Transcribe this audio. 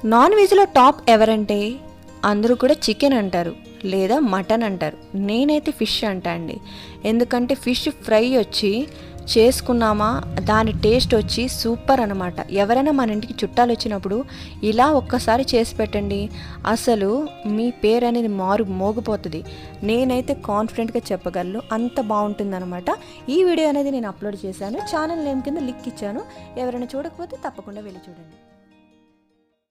Non వెజ్లో top ఎవరంటే అందరూ కూడా చికెన్ అంటారు లేదా మటన్ అంటారు. నేనైతే ఫిష్ అంటా అండి. ఎందుకంటే ఫిష్ ఫ్రై వచ్చి చేసుకున్నామా దాని టేస్ట్ వచ్చి సూపర్ అనమాట. ఎవరైనా మన ఇంటికి చుట్టాలు వచ్చినప్పుడు ఇలా ఒక్కసారి చేసి పెట్టండి, అసలు మీ పేరు అనేది మోగిపోతుంది. నేనైతే కాన్ఫిడెంట్గా చెప్పగలను, అంత బాగుంటుందన్నమాట. ఈ వీడియో అనేది నేను అప్లోడ్ చేశాను, ఛానల్ నేమ్ కింద లింక్ ఇచ్చాను. ఎవరైనా చూడకపోతే తప్పకుండా వెళ్ళి చూడండి.